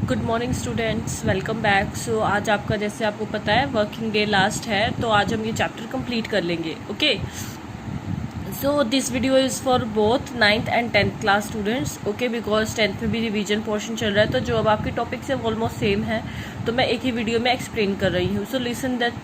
Good morning students, welcome back. So आज आपका जैसे आपको पता है वर्किंग डे लास्ट है, तो आज हम ये चैप्टर कंप्लीट कर लेंगे। Okay, so this video is for both 9th and 10th class students. Okay, because 10th में भी रिवीजन पोर्शन चल रहा है, तो जो अब आपके टॉपिक्स है ऑलमोस्ट सेम है, तो मैं एक ही वीडियो में एक्सप्लेन कर रही हूँ। So listen that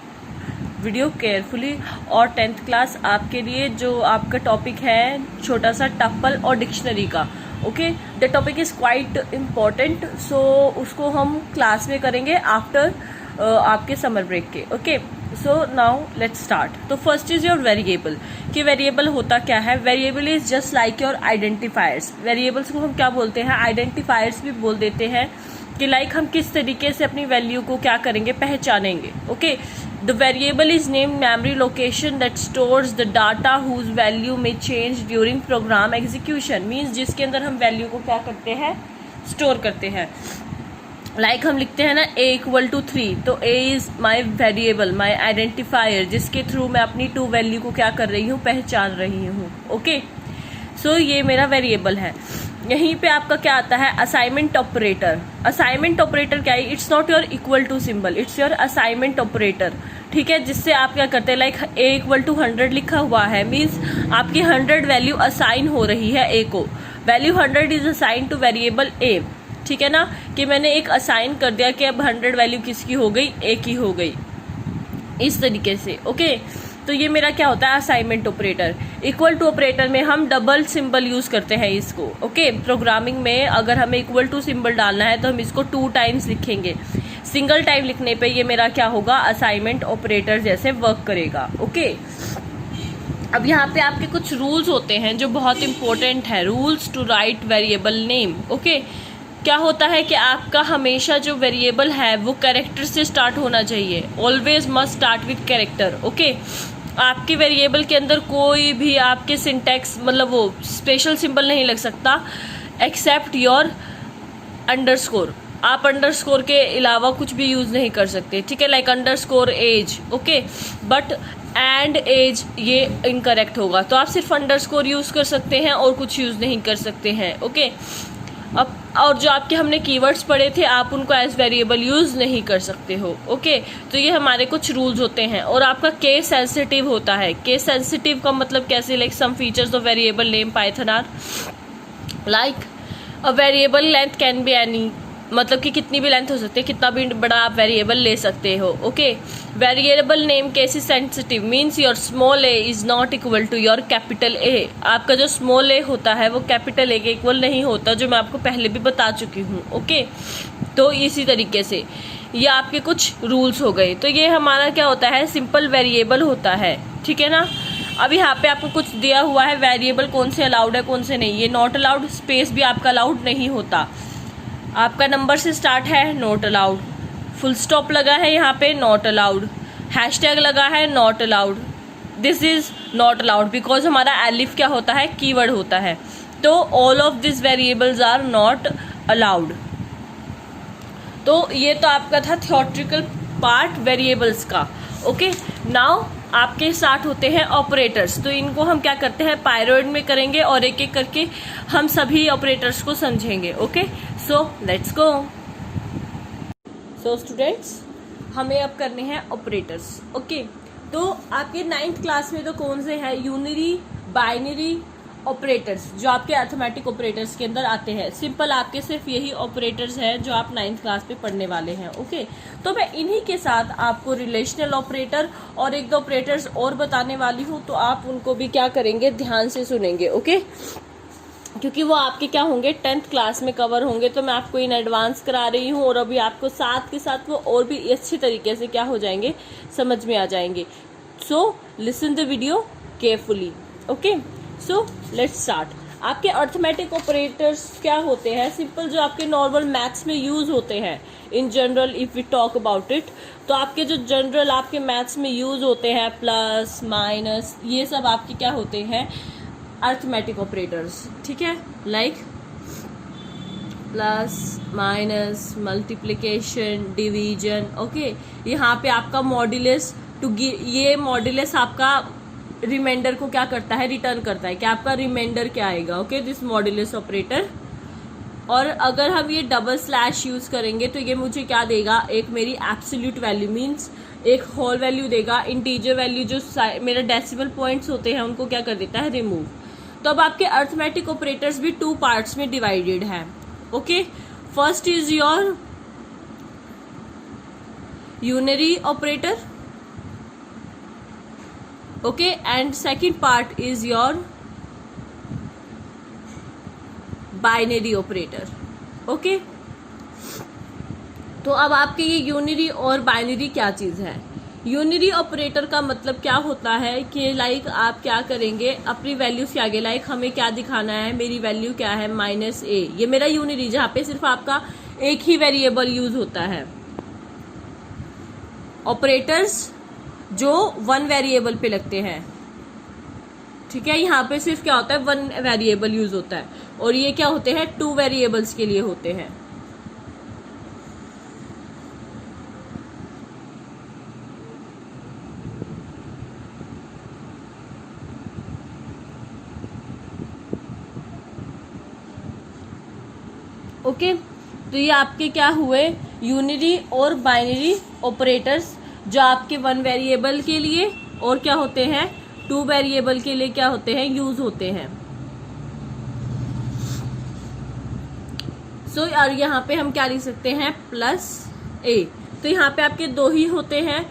video carefully. और 10th क्लास आपके लिए जो आपका टॉपिक है छोटा सा टप्पल और डिक्शनरी का। Okay, the topic is quite important, so उसको हम क्लास में करेंगे आफ्टर आपके समर ब्रेक के। Okay, so now let's start. तो फर्स्ट इज योर वेरिएबल। कि वेरिएबल होता क्या है? Variable is just like your identifiers. Variables को हम क्या बोलते हैं? आइडेंटिफायर्स भी बोल देते हैं, कि लाइक हम किस तरीके से अपनी वैल्यू को क्या करेंगे, पहचानेंगे। Okay, the variable is name memory location that stores the data whose value may change during program execution. Means जिसके अंदर हम वैल्यू को क्या करते हैं, स्टोर करते हैं। लाइक हम लिखते हैं ना a=3, तो a is my variable, my identifier, जिसके थ्रू मैं अपनी टू वैल्यू को क्या कर रही हूँ, पहचान रही हूँ। ओके, सो ये मेरा वेरिएबल है। यहीं पे आपका क्या आता है? Assignment operator. असाइनमेंट ऑपरेटर क्या है? It's not your equal to symbol, it's your assignment operator. ठीक है, जिससे आप क्या करते हैं, लाइक a=100 लिखा हुआ है, मीन्स आपकी 100 वैल्यू असाइन हो रही है a को। Value 100 is assign two variable a। ठीक है ना, कि मैंने एक असाइन कर दिया कि अब 100 वैल्यू किसकी हो गई, a की हो गई, इस तरीके से। ओके, तो ये मेरा क्या होता है? Assignment operator. Equal to operator में हम डबल सिंबल यूज करते हैं इसको। ओके, प्रोग्रामिंग में अगर हमें इक्वल टू सिंबल डालना है तो हम इसको 2 टाइम्स लिखेंगे। सिंगल टाइम लिखने पे ये मेरा क्या होगा? असाइनमेंट ऑपरेटर जैसे वर्क करेगा। ओके, अब यहाँ पे आपके कुछ रूल्स होते हैं जो बहुत इंपॉर्टेंट है। Rules to write variable name. Okay, क्या होता है कि आपका हमेशा जो वेरिएबल है वो कैरेक्टर से स्टार्ट होना चाहिए। Always must start with character. Okay, आपके वेरिएबल के अंदर कोई भी आपके सिंटैक्स मतलब वो स्पेशल सिंबल नहीं लग सकता एक्सेप्ट योर अंडरस्कोर। आप अंडरस्कोर के अलावा कुछ भी यूज नहीं कर सकते। ठीक है, like underscore age. Okay, but and age ये इनकरेक्ट होगा, तो आप सिर्फ अंडरस्कोर यूज कर सकते हैं और कुछ यूज नहीं कर सकते हैं। ओके, अब और जो आपके हमने कीवर्ड्स पढ़े थे, आप उनको एज वेरिएबल यूज नहीं कर सकते हो। ओके, तो ये हमारे कुछ रूल्स होते हैं। और आपका केस सेंसिटिव होता है। केस सेंसिटिव का मतलब कैसे? Like some features of variable name Python are like a variable length can be any, मतलब कि कितनी भी लेंथ हो सकती है, कितना भी बड़ा आप वेरिएबल ले सकते हो। Okay, variable name case is sensitive means your small a is not equal to your capital a. आपका जो स्मॉल ए होता है वो कैपिटल ए के इक्वल नहीं होता, जो मैं आपको पहले भी बता चुकी हूँ। ओके, तो इसी तरीके से ये आपके कुछ रूल्स हो गए। तो ये हमारा क्या होता है? सिंपल वेरिएबल होता है। ठीक है ना। अब यहाँ पे आपको कुछ दिया हुआ है, वेरिएबल कौन से अलाउड है कौन से नहीं। ये नॉट अलाउड, स्पेस भी आपका अलाउड नहीं होता। आपका नंबर से स्टार्ट है, नॉट अलाउड। फुल स्टॉप लगा है यहाँ पे, नॉट अलाउड। हैशटैग लगा है, not allowed. This is not allowed because हमारा एलिफ क्या होता है? कीवर्ड होता है। तो all of this variables are not allowed. तो ये तो आपका था थियोरेटिकल पार्ट वेरिएबल्स का। ओके, नाउ आपके स्टार्ट होते हैं ऑपरेटर्स। तो इनको हम क्या करते हैं? पायरोइड में करेंगे और एक एक करके हम सभी ऑपरेटर्स को समझेंगे। Okay, so let's go. So students, हमें अब करने हैं ऑपरेटर्स। ओके, तो आपके 9th क्लास में तो कौन से हैं? यूनिरी, बाइनरी ऑपरेटर्स, जो आपके अर्थमेटिक ऑपरेटर्स के अंदर आते हैं। सिंपल आपके सिर्फ यही ऑपरेटर्स हैं जो आप 9th क्लास पे पढ़ने वाले हैं। ओके, तो मैं इन्हीं के साथ आपको रिलेशनल ऑपरेटर और एक दो ऑपरेटर्स और बताने वाली हूँ, तो आप उनको भी क्या करेंगे? ध्यान से सुनेंगे। ओके, क्योंकि वो आपके क्या होंगे? 10th क्लास में कवर होंगे, तो मैं आपको इन एडवांस करा रही हूँ, और अभी आपको साथ के साथ वो और भी अच्छी तरीके से क्या हो जाएंगे? समझ में आ जाएंगे। So listen the video carefully. Okay, so let's start. आपके अर्थमेटिक ऑपरेटर्स क्या होते हैं? सिंपल जो आपके नॉर्मल मैथ्स में यूज होते हैं in general, if we talk about it, तो आपके जो जनरल आपके मैथ्स में यूज होते हैं, प्लस माइनस, ये सब आपके क्या होते हैं? Arithmetic operators. ठीक है, like plus minus, multiplication, division. Okay, यहाँ पे आपका मॉड्यूलस टू ये मॉड्यूलस आपका रिमाइंडर को क्या करता है? रिटर्न करता है कि आपका रिमाइंडर क्या आएगा। ओके, दिस मॉड्यूलस ऑपरेटर और अगर हम ये डबल स्लैश यूज करेंगे तो ये मुझे क्या देगा, एक मेरी एब्सोल्यूट वैल्यू मीन्स एक होल वैल्यू देगा। इंटीजर वैल्यू जो मेरे डेसिमल पॉइंट्स होते हैं उनको क्या कर देता है, रिमूव। तो अब आपके अर्थमेटिक ऑपरेटर्स भी 2 पार्ट्स में डिवाइडेड है। Okay, first is your unary operator, okay, and second part is your binary operator. Okay, तो अब आपके ये यूनरी और बाइनरी क्या चीज है। यूनरी ऑपरेटर का मतलब क्या होता है कि लाइक आप क्या करेंगे अपनी वैल्यूज के आगे, लाइक हमें क्या दिखाना है, मेरी वैल्यू क्या है -a, ये मेरा यूनरी जहां पे सिर्फ आपका एक ही वेरिएबल यूज होता है। ऑपरेटर्स जो 1 वेरिएबल पे लगते हैं, ठीक है, यहाँ पे सिर्फ क्या होता है 1 वेरिएबल यूज होता है, और ये क्या होते हैं 2 वेरिएबल्स के लिए होते हैं। ओके, तो ये आपके क्या हुए यूनरी और बाइनरी ऑपरेटर्स, जो आपके 1 वेरिएबल के लिए और क्या होते हैं 2 वेरिएबल के लिए क्या होते हैं, यूज होते हैं। सो और यहाँ पे हम क्या लिख सकते हैं +a, तो यहाँ पे आपके 2 ही होते हैं,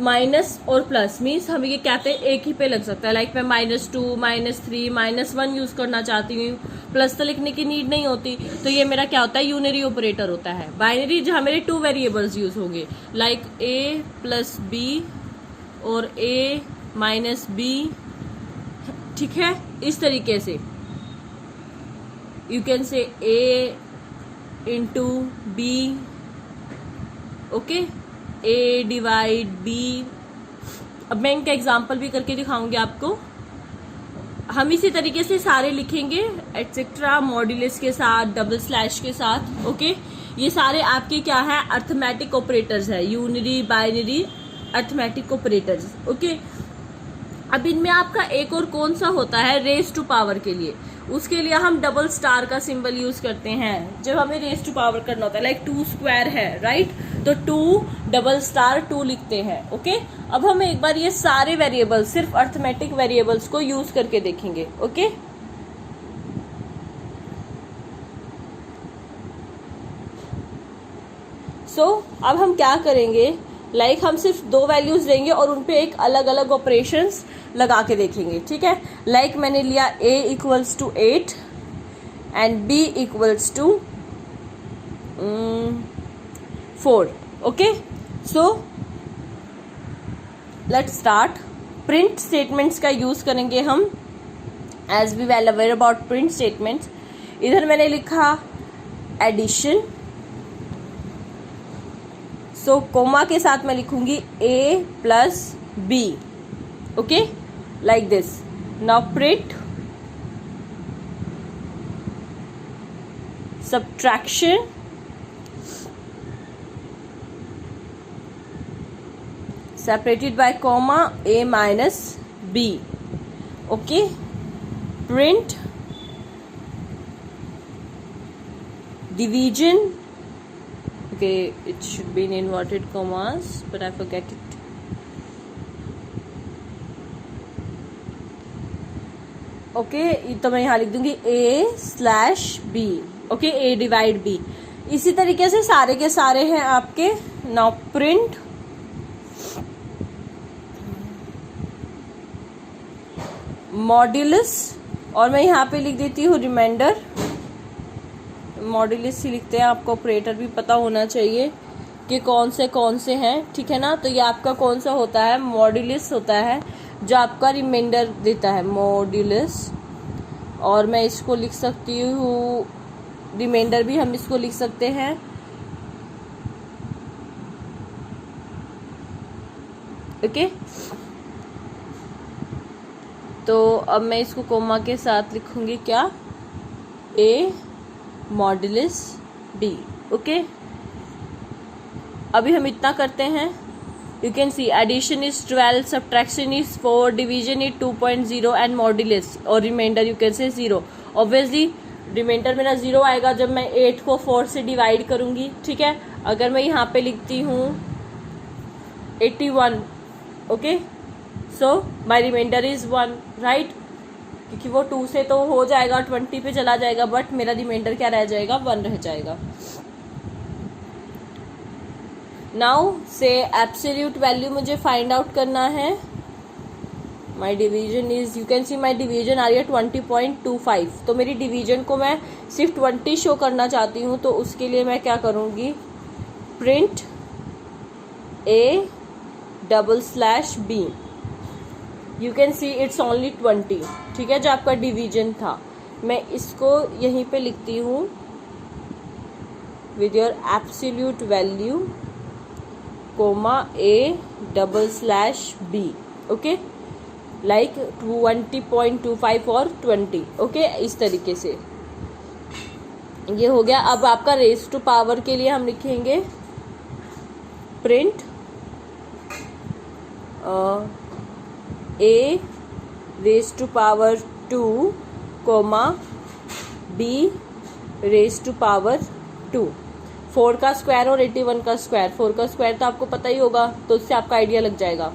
माइनस और प्लस, मीन्स हम ये कहते हैं एक ही पे लग सकता है। लाइक मैं -2 -3 -1 यूज करना चाहती हूँ, प्लस तो लिखने की नीड नहीं होती, तो ये मेरा क्या होता है यूनरी ऑपरेटर होता है। बाइनरी जहाँ मेरे 2 वेरिएबल्स यूज होंगे, लाइक a + b और a - b, ठीक है, इस तरीके से यू कैन से a × b, okay, a / b। अब मैं इनका एग्जाम्पल भी करके दिखाऊंगी आपको। हम इसी तरीके से सारे लिखेंगे एटसेट्रा, मॉड्यूलस के साथ, डबल स्लैश के साथ। ओके, ये सारे आपके क्या है अर्थमेटिक ऑपरेटर्स है, unary binary arithmetic operators. Okay, अब इनमें आपका एक और कौन सा होता है रेज टू पावर के लिए, उसके लिए हम डबल स्टार का सिंबल यूज करते हैं जब हमें रेज टू पावर करना होता है। लाइक 2 स्क्वायर है, राइट, तो 2 डबल स्टार 2 लिखते हैं। ओके, अब हम एक बार ये सारे वेरिएबल्स, सिर्फ अर्थमेटिक वेरिएबल्स को यूज करके देखेंगे। ओके, सो अब हम क्या करेंगे, लाइक हम सिर्फ 2 वैल्यूज लेंगे और उनपे एक अलग अलग ऑपरेशंस लगा के देखेंगे। ठीक है, लाइक मैंने लिया a = 8 and b = 4। Okay, so let's start. Print statements का यूज करेंगे हम, as we well aware about print statements. इधर मैंने लिखा एडिशन, सो कोमा के साथ मैं लिखूंगी a + b, okay, like this. Now print subtraction, separated by comma a - b, okay, print division, okay, it should be in inverted commas but I forget it, okay, तो मैं यहाँ लिख दूंगी a/b, ओके, a / b। इसी तरीके से सारे के सारे हैं आपके। नाउ प्रिंट मॉड्यूलस, और मैं यहाँ पे लिख देती हूँ रिमाइंडर, मॉड्यूलस ही लिखते हैं, आपको ऑपरेटर भी पता होना चाहिए कि कौन से हैं, ठीक है ना। तो ये आपका कौन सा होता है, मॉड्यूलस होता है, जो आपका रिमाइंडर देता है, मॉड्यूलस। और मैं इसको लिख सकती हूँ, रिमाइंडर भी हम इसको लिख सकते हैं, ओके। तो अब मैं इसको कोमा के साथ लिखूंगी क्या, a मॉड्यूलस b, ओके। अभी हम इतना करते हैं, you can see addition is 12, subtraction is 4, division is 2.0 and modulus और remainder you can say 0। Obviously reminder मेरा 0 आएगा जब मैं 8 को 4 से डिवाइड करूंगी, ठीक है। अगर मैं यहाँ पे लिखती हूँ 81, okay, so my reminder is 1, right, क्योंकि वो 2 से तो हो जाएगा 20 पे चला जाएगा, बट मेरा रिमाइंडर क्या रह जाएगा, 1 रह जाएगा। नाउ से एब्सोल्यूट वैल्यू मुझे फाइंड आउट करना है। My division is, you can see my division आ रही है 20.25, तो मेरी डिवीजन को मैं सिर्फ 20 शो करना चाहती हूँ, तो उसके लिए मैं क्या करूँगी, print A/B, you can see it's only 20, ठीक है, जो आपका डिवीजन था। मैं इसको यहीं पे लिखती हूँ with your absolute value comma A/B, okay, like 20.25 और 20, ओके, इस तरीके से ये हो गया। अब आपका रेज टू पावर के लिए हम लिखेंगे प्रिंट A/2 कोमा B/2, 4 का स्क्वायर और 81 का स्क्वायर, 4 का स्क्वायर तो आपको पता ही होगा, तो उससे आपका आइडिया लग जाएगा।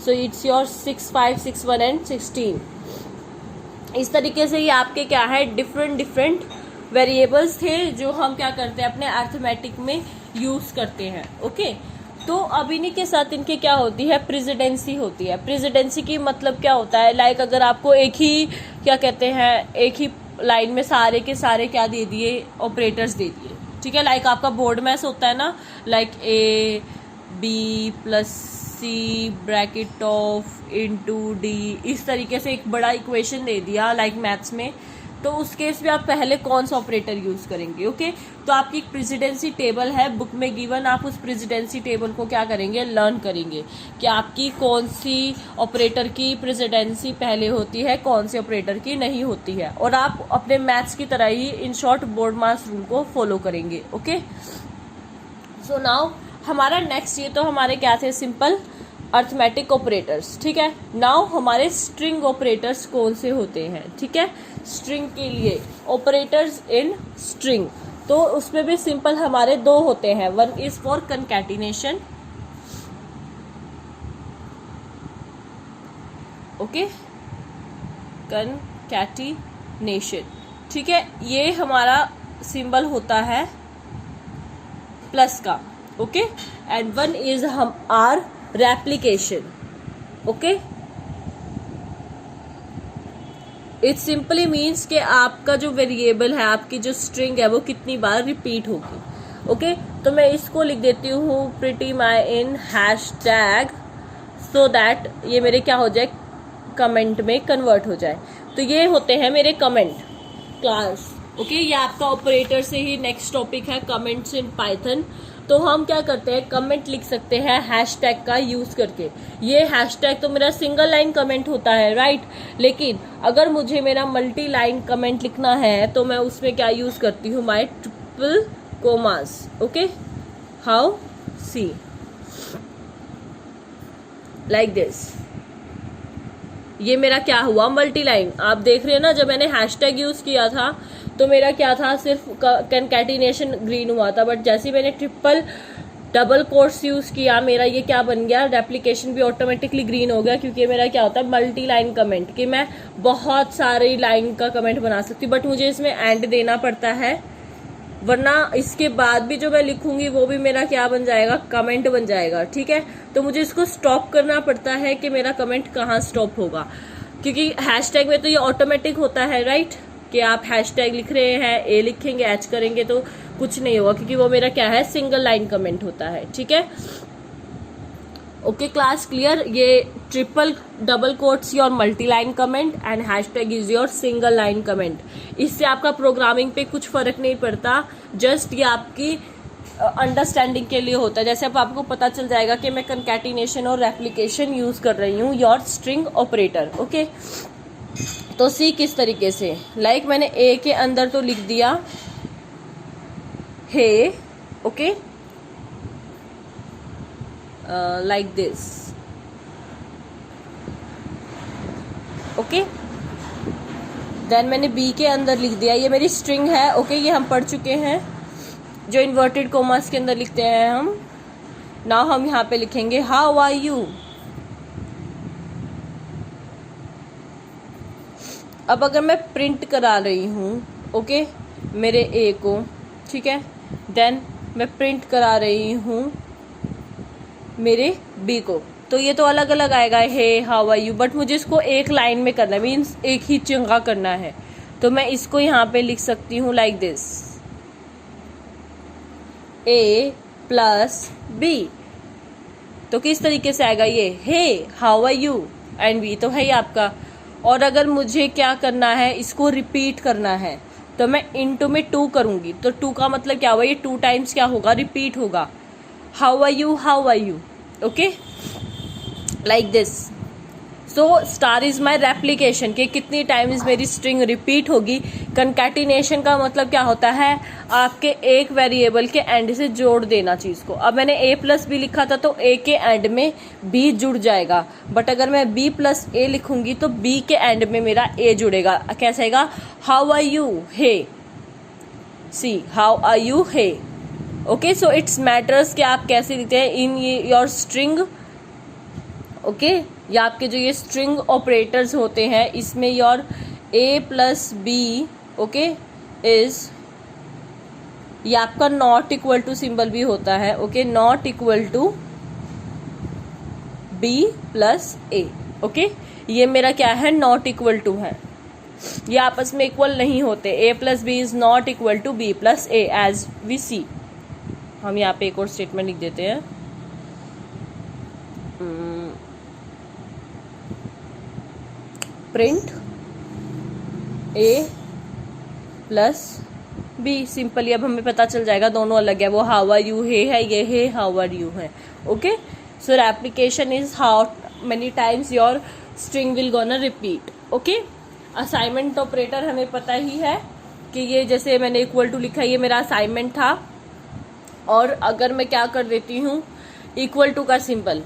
So it's your 6, 5, 6, 1 and 16। इस तरीके से ये आपके क्या है, डिफरेंट वेरिएबल्स थे जो हम क्या करते हैं अपने अर्थमेटिक में यूज करते हैं, ओके। तो अब इन्हीं के साथ इनके क्या होती है, प्रेसिडेंसी होती है। प्रेसिडेंसी की मतलब क्या होता है, लाइक अगर आपको एक ही क्या कहते हैं, एक ही लाइन में सारे के सारे क्या दे दिए, ऑपरेटर्स दे दिए, ठीक है। लाइक आपका बोर्ड मैथ्स होता है ना, लाइक A/B+C(D) इस तरीके से एक बड़ा इक्वेशन दे दिया लाइक मैथ्स में, तो उस केस में आप पहले कौन सा ऑपरेटर यूज करेंगे, ओके। तो आपकी एक प्रेसिडेंसी टेबल है बुक में गिवन, आप उस प्रेसिडेंसी टेबल को क्या करेंगे, लर्न करेंगे कि आपकी कौन सी ऑपरेटर की प्रेसिडेंसी पहले होती है, कौन सी ऑपरेटर की नहीं होती है, और आप अपने मैथ्स की तरह ही in short BODMAS rule को फॉलो करेंगे, ओके। सो नाउ हमारा नेक्स्ट, ये तो हमारे क्या थे, सिंपल अर्थमेटिक ऑपरेटर्स, ठीक है। नाउ हमारे स्ट्रिंग ऑपरेटर्स कौन से होते हैं, ठीक है। स्ट्रिंग के लिए ऑपरेटर्स इन स्ट्रिंग, तो उसमें भी सिंपल हमारे 2 होते हैं। One is for concatenation, okay, concatenation, ठीक है, ये हमारा सिंबल होता है प्लस का, ओके। एंड वन इज हम are replication, okay. It simply means कि आपका जो वेरिएबल है, आपकी जो स्ट्रिंग है, वो कितनी बार रिपीट होगी, ओके। तो मैं इसको लिख देती हूँ pretty my in hashtag, so that ये मेरे क्या हो जाए, कमेंट में कन्वर्ट हो जाए। तो ये होते हैं मेरे कमेंट क्लास, ओके। ये आपका ऑपरेटर से ही नेक्स्ट टॉपिक है, कमेंट्स इन पाइथन। तो हम क्या करते हैं, कमेंट लिख सकते हैं हैशटैग का यूज करके। ये हैशटैग तो मेरा सिंगल लाइन कमेंट होता है, राइट, लेकिन अगर मुझे मेरा मल्टी लाइन कमेंट लिखना है तो मैं उसमें क्या यूज करती हूँ, my triple commas, okay. How, see like this, ये मेरा क्या हुआ, मल्टी लाइन। आप देख रहे हैं ना, जब मैंने हैशटैग यूज किया था तो मेरा क्या था, सिर्फ कंकैटिनेशन ग्रीन हुआ था, बट जैसे मैंने ट्रिपल डबल कोट्स यूज किया, मेरा ये क्या बन गया, रेप्लिकेशन भी ऑटोमेटिकली ग्रीन हो गया, क्योंकि मेरा क्या होता है, मल्टी लाइन कमेंट, कि मैं बहुत सारी लाइन का कमेंट बना सकती हूँ, बट मुझे इसमें एंड देना पड़ता है, वरना इसके बाद भी जो मैं लिखूंगी वो भी मेरा क्या बन जाएगा, कमेंट बन जाएगा, ठीक है। तो मुझे इसको स्टॉप करना पड़ता है कि मेरा कमेंट कहाँ स्टॉप होगा, क्योंकि हैशटैग में तो ये ऑटोमेटिक होता है, राइट, कि आप हैशटैग लिख रहे हैं, ए लिखेंगे, एच करेंगे तो कुछ नहीं होगा, क्योंकि वो मेरा क्या है, सिंगल लाइन कमेंट होता है, ठीक है। Okay class, clear. ये triple double quotes your multi line comment and hashtag is your single line comment. इससे आपका प्रोग्रामिंग पे कुछ फर्क नहीं पड़ता, जस्ट ये आपकी अंडरस्टैंडिंग के लिए होता है। जैसे अब आपको पता चल जाएगा कि मैं कंकैटिनेशन और रेप्लिकेशन यूज कर रही हूँ योर स्ट्रिंग ऑपरेटर, ओके। तो सी किस तरीके से, लाइक मैंने ए के अंदर तो लिख दिया हे, okay, like this, okay। Then मैंने बी के अंदर लिख दिया, ये मेरी स्ट्रिंग है। ओके, ये हम पढ़ चुके हैं, जो इन्वर्टेड कोमास के अंदर लिखते हैं हम। नाउ हम यहाँ पे लिखेंगे हाउ आर यू। अब अगर मैं प्रिंट करा रही हूँ ओके मेरे ए को, ठीक है, देन मैं प्रिंट करा रही हूँ मेरे बी को, तो ये तो अलग अलग आएगा, hey how are you, but मुझे इसको एक लाइन में करना है, मीन्स एक ही चंगा करना है। तो मैं इसको यहाँ पे लिख सकती हूँ like this, a plus b. तो किस तरीके से आएगा ये, hey how are you and b तो है ही आपका। और अगर मुझे क्या करना है, इसको रिपीट करना है, तो मैं इनटू में 2 करूंगी। तो 2 का मतलब क्या हुआ, ये 2 टाइम्स क्या होगा, रिपीट होगा, how are you how are you. Okay, like this. So star is my replication, कि कितनी टाइम्स मेरी स्ट्रिंग रिपीट होगी। कंकैटिनेशन का मतलब क्या होता है, आपके एक वेरिएबल के एंड से जोड़ देना चीज को। अब मैंने a प्लस बी लिखा था, तो a के एंड में b जुड़ जाएगा, बट अगर मैं b प्लस a लिखूंगी तो b के एंड में मेरा a जुड़ेगा। कैसे आएगा, how are you hey, see how are you hey. Okay, so it's matters कि आप कैसे लिखते हैं इन योर स्ट्रिंग। ओके, या आपके जो ये स्ट्रिंग ऑपरेटर्स होते हैं, इसमें your a plus b okay is, ये आपका नॉट इक्वल टू सिंबल भी होता है। Okay, not equal to B plus a. Okay, ये मेरा क्या है, नॉट इक्वल टू है, ये आपस में इक्वल नहीं होते। A plus B is not equal to B plus A as we see. हम यहाँ पे एक और स्टेटमेंट लिख देते हैं, print A plus B. Simply अब हमें पता चल जाएगा दोनों अलग है, वो हाउ आर यू हे है, ये हे हाउ आर यू है। Okay, so application is how many times your string will gonna repeat. Okay, assignment operator हमें पता ही है कि ये जैसे मैंने इक्वल टू लिखा है, ये मेरा असाइनमेंट था। और अगर मैं क्या कर देती हूँ, इक्वल टू का symbol,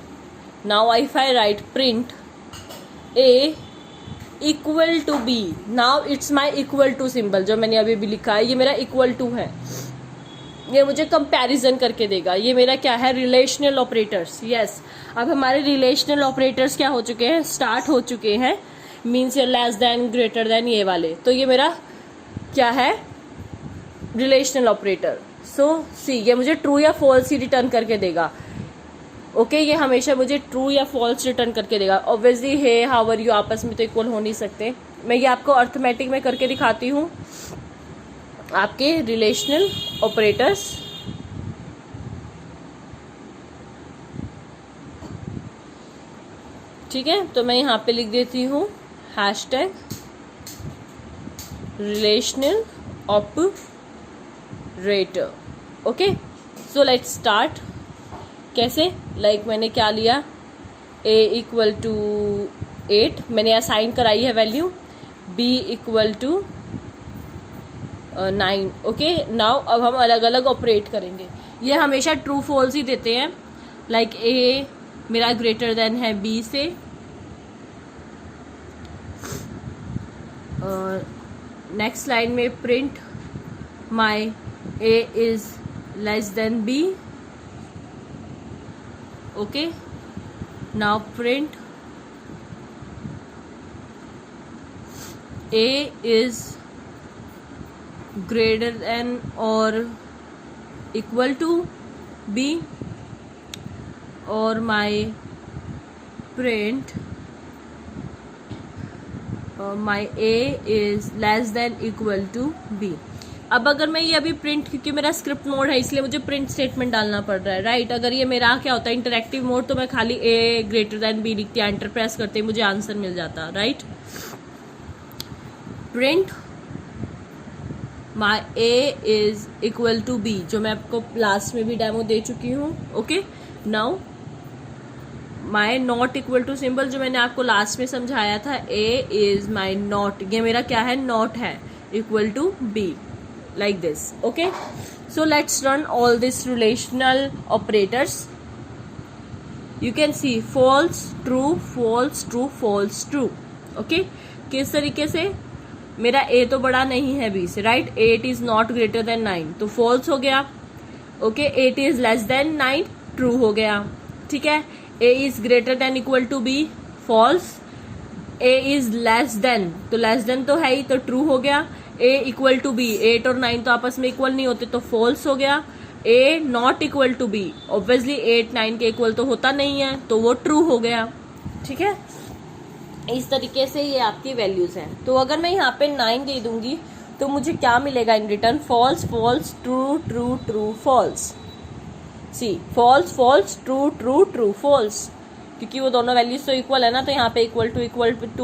now if I write print a equal to b, now it's my equal to symbol, जो मैंने अभी भी लिखा है ये मेरा इक्वल टू है, ये मुझे कंपैरिजन करके देगा। ये मेरा क्या है, रिलेशनल ऑपरेटर्स। यस, अब हमारे रिलेशनल ऑपरेटर्स क्या हो चुके हैं, स्टार्ट हो चुके हैं, means less than greater than ये वाले। तो ये मेरा क्या है, रिलेशनल ऑपरेटर। सो सी, ये मुझे ट्रू या फॉल्स ही रिटर्न करके देगा। ओके, ये हमेशा मुझे ट्रू या फॉल्स रिटर्न करके देगा। Obviously hey how are you आपस में तो इक्वल हो नहीं सकते। मैं ये आपको अर्थमेटिक में करके दिखाती हूँ, आपके रिलेशनल ऑपरेटर्स। ठीक है, तो मैं यहाँ पे लिख देती हूँ hashtag relational operator. Okay, so let's start. कैसे, लाइक मैंने क्या लिया, a इक्वल टू 8 मैंने असाइन कराई है value, b equal to 9। Okay, now अब हम अलग अलग ऑपरेट करेंगे। ये हमेशा ट्रू फॉल्स ही देते हैं, लाइक a मेरा ग्रेटर देन है b से, नेक्स्ट लाइन में print my a is less then b। Okay, now print a is greater than or equal to b, or my print my a is less than equal to b। अब अगर मैं ये अभी print, क्योंकि मेरा script mode है इसलिए मुझे प्रिंट स्टेटमेंट डालना पड़ रहा है, राइट। अगर ये मेरा क्या होता है इंटरैक्टिव मोड, तो मैं खाली ए ग्रेटर देन बी लिखती, एंटर प्रेस करते ही मुझे आंसर मिल जाता, right. Print my a is equal to b, जो मैं आपको लास्ट में भी डेमो दे चुकी हूँ। Okay, now my not equal to symbol, जो मैंने आपको लास्ट में समझाया था, ए इज माई नॉट, ये मेरा क्या है, नॉट है, equal to b, like this. Okay, so let's run all these relational operators. You can see false, true, false, true, false, true. Okay, किस तरीके से, मेरा ए तो बड़ा नहीं है बी से, right. 8 is not greater than 9, तो फॉल्स हो गया। Okay, 8 is less than 9, true हो गया। ठीक है, A is greater than equal to B, false. A is less than, तो लेस देन तो है ही, तो ट्रू हो गया। ए इक्वल टू बी, 8 और 9 तो आपस में इक्वल नहीं होते, तो फॉल्स हो गया। A not equal to B, obviously 8 9 के इक्वल तो होता नहीं है, तो वो ट्रू हो गया। ठीक है, इस तरीके से ये आपकी वैल्यूज हैं। तो अगर मैं यहाँ पे 9 दे दूंगी तो मुझे क्या मिलेगा in return? False false true true true false. See, false false true true true false, क्योंकि वो दोनों वैल्यूज तो इक्वल है ना, तो यहाँ पे इक्वल टू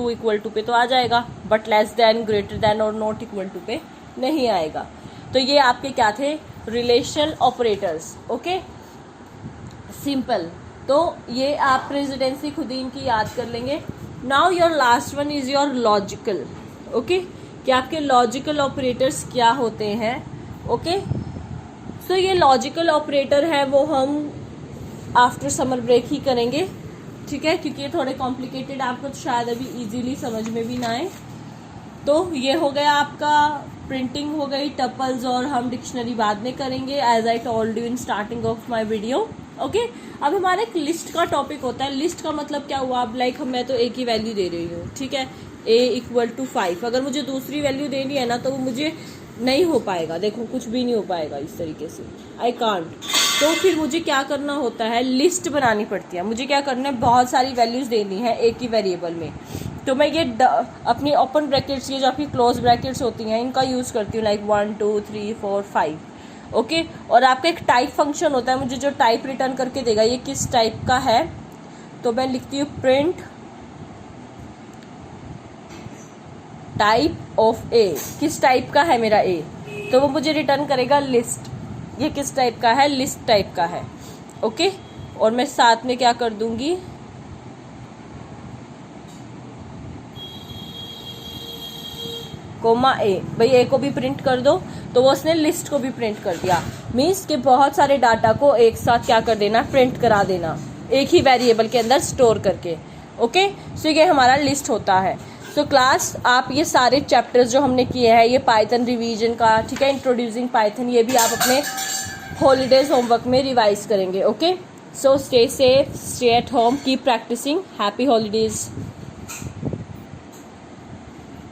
इक्वल टू पे तो आ जाएगा, but less than, greater than और नॉट इक्वल टू पे नहीं आएगा। तो ये आपके क्या थे? Relational operators. Okay, simple. तो ये आप प्रेसिडेंसी खुद ही इनकी याद कर लेंगे। Now your last one is your logical. Okay, कि आपके लॉजिकल ऑपरेटर्स क्या होते हैं। ओके, सो ये लॉजिकल ऑपरेटर है वो हम आफ्टर समर ब्रेक ही करेंगे। ठीक है, क्योंकि ये थोड़े कॉम्प्लिकेटेड, आपको शायद अभी इजीली समझ में भी ना आए। तो ये हो गया आपका, प्रिंटिंग हो गई, टपल्स, और हम डिक्शनरी बाद में करेंगे, as I told you in starting of my video. Okay, अब हमारा एक लिस्ट का टॉपिक होता है। लिस्ट का मतलब क्या हुआ? अब लाइक मैं तो एक ही वैल्यू दे रही हूँ, ठीक है, a इक्वल टू 5। अगर मुझे दूसरी वैल्यू देनी है ना, तो वो मुझे नहीं हो पाएगा। देखो, कुछ भी नहीं हो पाएगा इस तरीके से, आई कांट। तो फिर मुझे क्या करना होता है? लिस्ट बनानी पड़ती है। मुझे क्या करना है? बहुत सारी वैल्यूज देनी है एक ही वेरिएबल में। तो मैं ये अपनी ओपन ब्रैकेट्स, ये जो आपकी क्लोज ब्रैकेट्स होती हैं, इनका यूज करती हूँ, लाइक 1 2 3 4 5। ओके, और आपका एक टाइप फंक्शन होता है, मुझे जो टाइप रिटर्न करके देगा ये किस टाइप का है। तो मैं लिखती हूँ प्रिंट टाइप ऑफ ए। किस टाइप का है मेरा ए? तो वो मुझे रिटर्न करेगा लिस्ट। ये किस टाइप का है? लिस्ट टाइप का है। ओके, और मैं साथ में क्या कर दूंगी? कोमा ए। भाई ए को भी प्रिंट कर दो, तो वो उसने लिस्ट को भी प्रिंट कर दिया। मीन्स कि बहुत सारे डाटा को एक साथ क्या कर देना? प्रिंट करा देना, एक ही वेरिएबल के अंदर स्टोर करके। ओके, सो ये हमारा लिस्ट होता है। सो क्लास, आप ये सारे चैप्टर्स जो हमने किए हैं, ये पाइथन रिवीजन का, ठीक है, इंट्रोड्यूसिंग पाइथन, ये भी आप अपने हॉलीडेज होमवर्क में रिवाइज करेंगे। Okay, so stay safe, stay at home, keep practicing. Happy holidays.